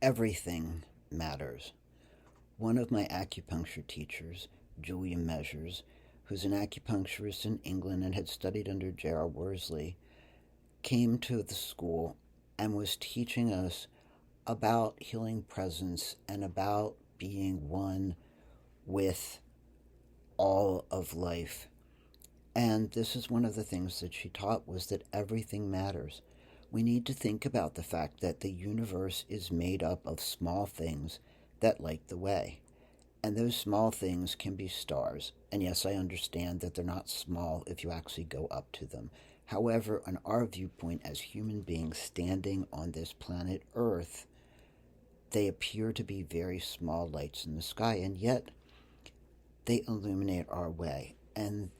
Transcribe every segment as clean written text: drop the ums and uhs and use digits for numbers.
Everything matters. One of my acupuncture teachers, Julia Measures, who's an acupuncturist in England and had studied under J.R. Worsley, came to the school and was teaching us about healing presence and about being one with all of life. And this is one of the things that she taught, was that everything matters. We need to think about the fact that the universe is made up of small things that light the way. And those small things can be stars. And yes, I understand that they're not small if you actually go up to them. However, on our viewpoint as human beings standing on this planet Earth, they appear to be very small lights in the sky, and yet they illuminate our way. And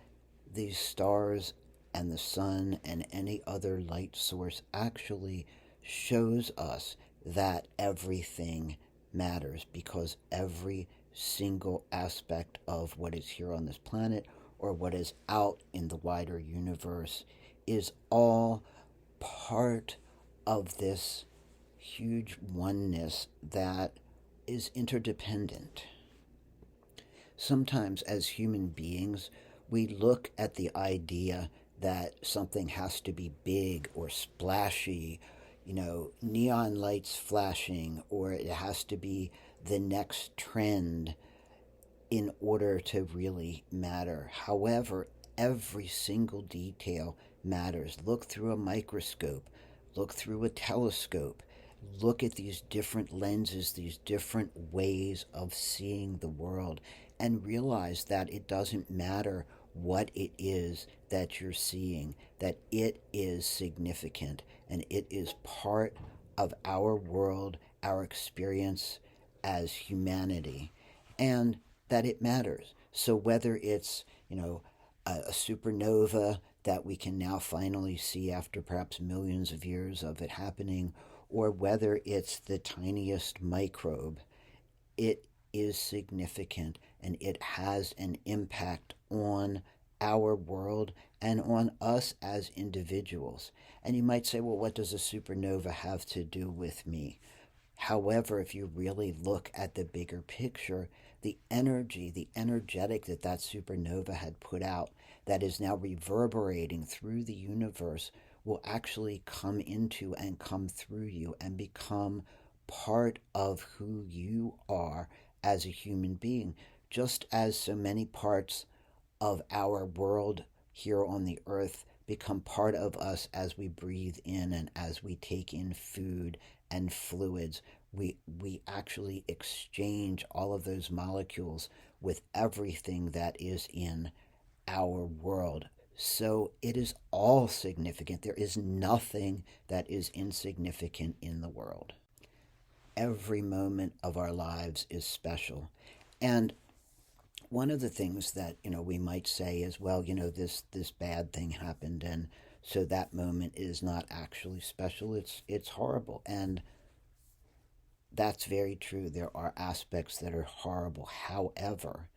these stars and the sun and any other light source actually shows us that everything matters, because every single aspect of what is here on this planet or what is out in the wider universe is all part of this huge oneness that is interdependent. Sometimes, as human beings, we look at the idea that something has to be big or splashy, neon lights flashing, or it has to be the next trend in order to really matter. However, every single detail matters. Look through a microscope, look through a telescope, look at these different lenses, these different ways of seeing the world, and realize that it doesn't matter what it is that you're seeing, that it is significant and it is part of our world, our experience as humanity, and that it matters. So whether it's, a supernova that we can now finally see after perhaps millions of years of it happening, or whether it's the tiniest microbe, it is significant and it has an impact on our world and on us as individuals. And you might say, well, what does a supernova have to do with me? However, if you really look at the bigger picture, the energy, the energetic that supernova had put out, that is now reverberating through the universe, will actually come into and come through you and become part of who you are as a human being, just as so many parts of our world here on the earth become part of us as we breathe in and as we take in food and fluids. We actually exchange all of those molecules with everything that is in our world. So it is all significant. There is nothing that is insignificant in the world. Every moment of our lives is special. And one of the things that, we might say is, well, this bad thing happened, and so that moment is not actually special. It's horrible. And that's very true. There are aspects that are horrible. However,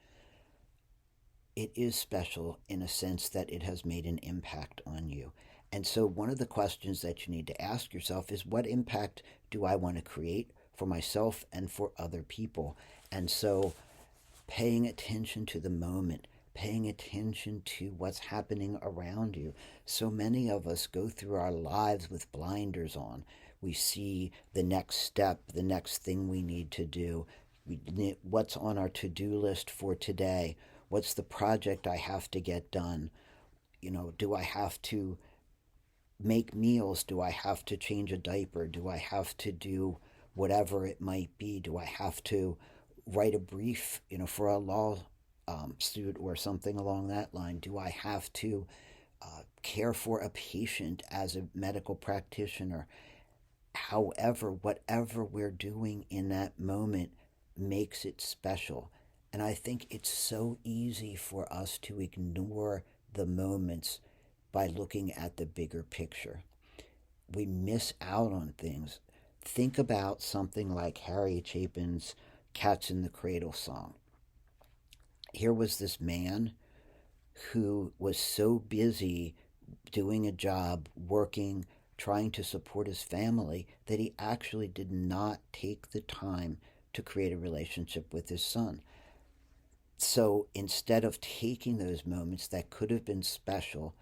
it is special in a sense that it has made an impact on you. And so one of the questions that you need to ask yourself is, what impact do I want to create for myself and for other people? And so paying attention to the moment, paying attention to what's happening around you. So many of us go through our lives with blinders on. We see the next step, the next thing we need to do, what's on our to-do list for today, what's the project I have to get done, do I have to make meals, do I have to change a diaper, do I have to do whatever it might be, do I have to write a brief, for a law suit or something along that line, do I have to care for a patient as a medical practitioner. However, whatever we're doing in that moment makes it special. And I think it's so easy for us to ignore the moments by looking at the bigger picture. We miss out on things. Think about something like Harry Chapin's Cats in the Cradle song. Here was this man who was so busy doing a job, working, trying to support his family, that he actually did not take the time to create a relationship with his son. So instead of taking those moments that could have been special,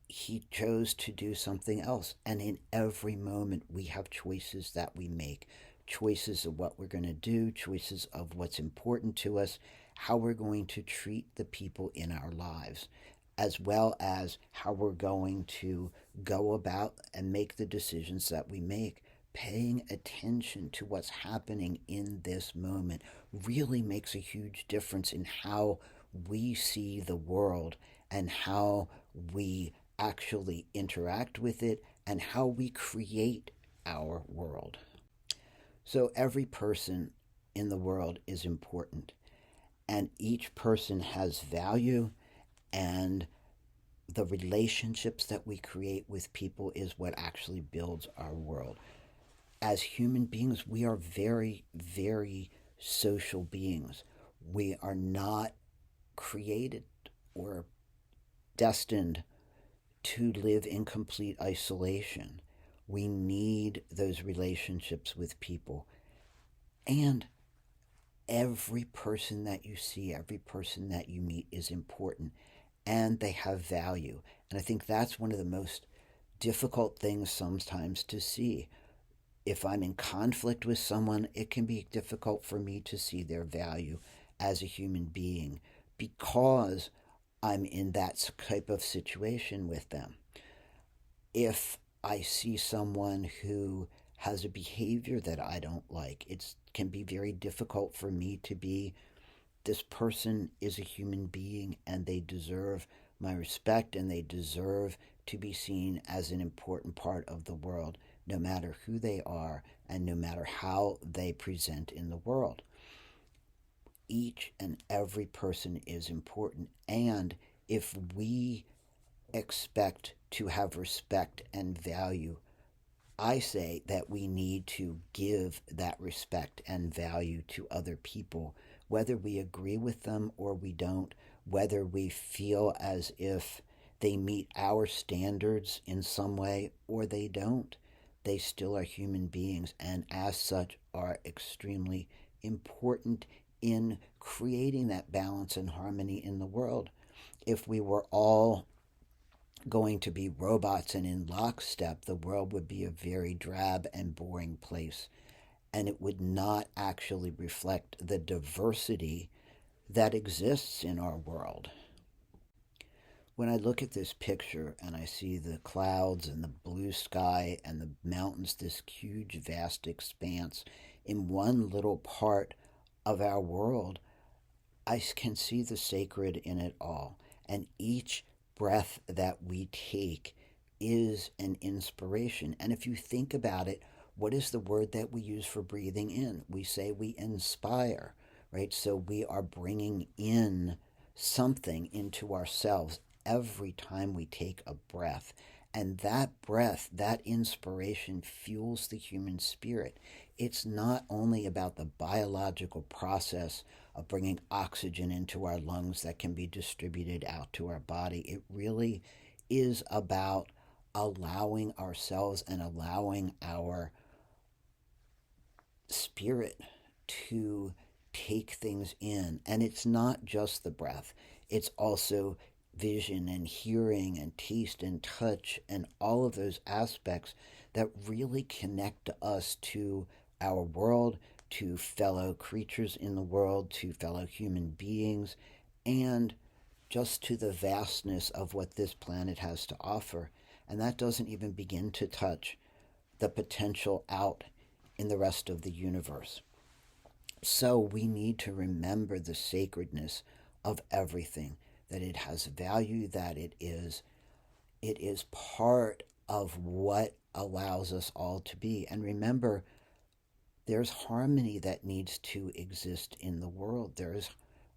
he chose to do something else. And in every moment, we have choices that we make, choices of what we're going to do, choices of what's important to us, how we're going to treat the people in our lives, as well as how we're going to go about and make the decisions that we make. Paying attention to what's happening in this moment really makes a huge difference in how we see the world and how we actually interact with it and how we create our world. So every person in the world is important, and each person has value, and the relationships that we create with people is what actually builds our world. As human beings, we are very, very social beings. We are not created or destined to live in complete isolation. We need those relationships with people. And every person that you see, every person that you meet is important, and they have value. And I think that's one of the most difficult things sometimes to see. If I'm in conflict with someone, it can be difficult for me to see their value as a human being because I'm in that type of situation with them. If I see someone who has a behavior that I don't like, it can be very difficult for me to be, this person is a human being and they deserve my respect and they deserve to be seen as an important part of the world, no matter who they are and no matter how they present in the world. Each and every person is important, and if we expect to have respect and value, I say that we need to give that respect and value to other people, whether we agree with them or we don't, whether we feel as if they meet our standards in some way or they don't. They still are human beings, and as such are extremely important in creating that balance and harmony in the world. If we were all going to be robots and in lockstep, the world would be a very drab and boring place, and it would not actually reflect the diversity that exists in our world. When I look at this picture and I see the clouds and the blue sky and the mountains, this huge, vast expanse in one little part of our world, I can see the sacred in it all. And each breath that we take is an inspiration. And if you think about it, what is the word that we use for breathing in? We say we inspire, right? So we are bringing in something into ourselves every time we take a breath. And that breath, that inspiration fuels the human spirit. It's not only about the biological process of bringing oxygen into our lungs that can be distributed out to our body. It really is about allowing ourselves and allowing our spirit to take things in. And it's not just the breath, it's also vision and hearing and taste and touch and all of those aspects that really connect us to our world, to fellow creatures in the world, to fellow human beings, and just to the vastness of what this planet has to offer. And that doesn't even begin to touch the potential out in the rest of the universe. So we need to remember the sacredness of everything, that it has value, that it is part of what allows us all to be. And remember, there's harmony that needs to exist in the world. There is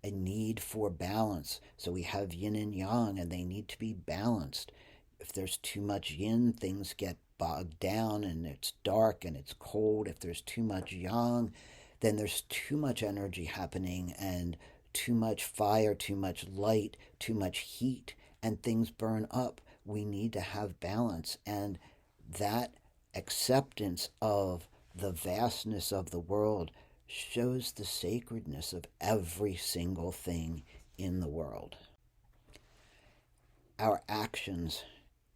a need for balance. So we have yin and yang, and they need to be balanced. If there's too much yin, things get bogged down and it's dark and it's cold. If there's too much yang, then there's too much energy happening and too much fire, too much light, too much heat, and things burn up. we need to have balance. And that acceptance of the vastness of the world shows the sacredness of every single thing in the world. Our actions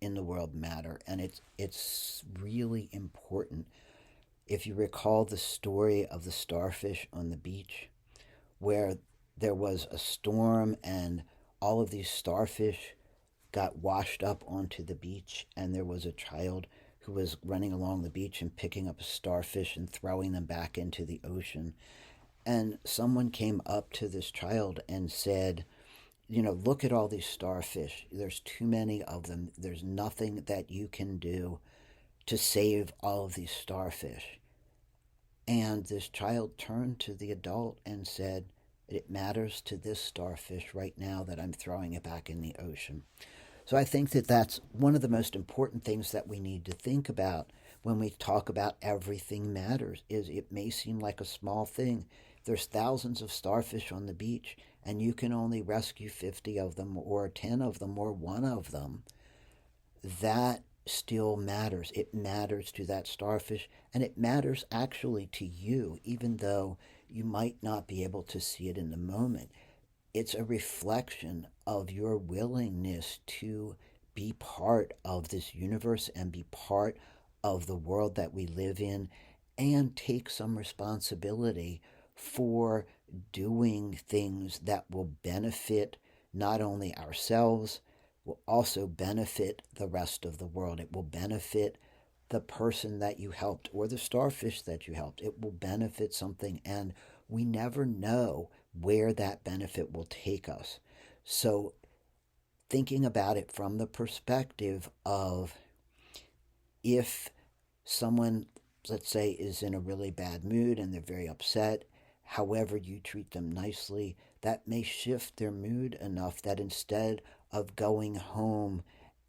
in the world matter, and it's really important. If you recall the story of the starfish on the beach, where there was a storm and all of these starfish got washed up onto the beach, and there was a child who was running along the beach and picking up a starfish and throwing them back into the ocean. And someone came up to this child and said, look at all these starfish. There's too many of them. There's nothing that you can do to save all of these starfish. And this child turned to the adult and said, it matters to this starfish right now that I'm throwing it back in the ocean. So I think that that's one of the most important things that we need to think about when we talk about everything matters. Is it may seem like a small thing. There's thousands of starfish on the beach, and you can only rescue 50 of them or 10 of them or one of them. That still matters. It matters to that starfish, and it matters actually to you, even though you might not be able to see it in the moment. It's a reflection of your willingness to be part of this universe and be part of the world that we live in, and take some responsibility for doing things that will benefit not only ourselves, will also benefit the rest of the world. It will benefit the person that you helped or the starfish that you helped. It will benefit something, and we never know where that benefit will take us. So thinking about it from the perspective of, if someone, let's say, is in a really bad mood and they're very upset, however you treat them nicely, that may shift their mood enough that instead of going home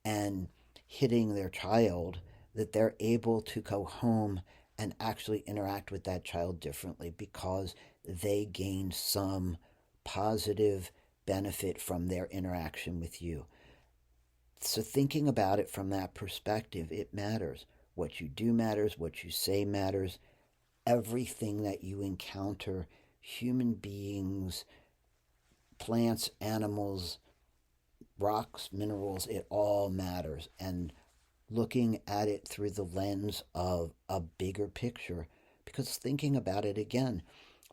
and hitting their child, that they're able to go home and actually interact with that child differently because they gained some positive benefit from their interaction with you. So thinking about it from that perspective, it matters. What you do matters, what you say matters. Everything that you encounter, human beings, plants, animals, rocks, minerals, it all matters. And looking at it through the lens of a bigger picture, because thinking about it again,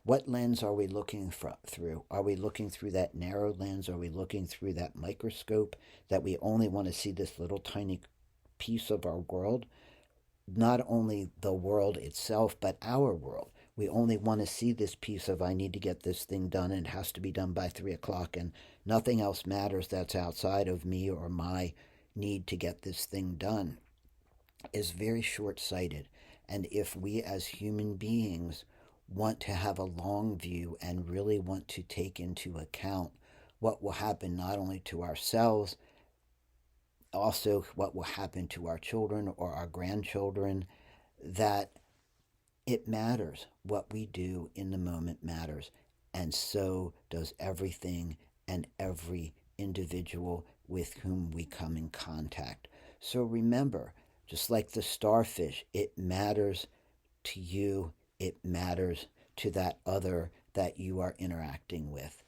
what lens are we looking through? Are we looking through that narrow lens? Are we looking through that microscope that we only want to see this little tiny piece of our world? Not only the world itself, but our world. We only want to see this piece of, I need to get this thing done, and it has to be done by 3 o'clock, and nothing else matters that's outside of me or my need to get this thing done, is very short-sighted. And if we as human beings want to have a long view and really want to take into account what will happen not only to ourselves, also what will happen to our children or our grandchildren, that it matters. What we do in the moment matters. And so does everything and every individual with whom we come in contact. So remember, just like the starfish, it matters to you. It matters to that other that you are interacting with.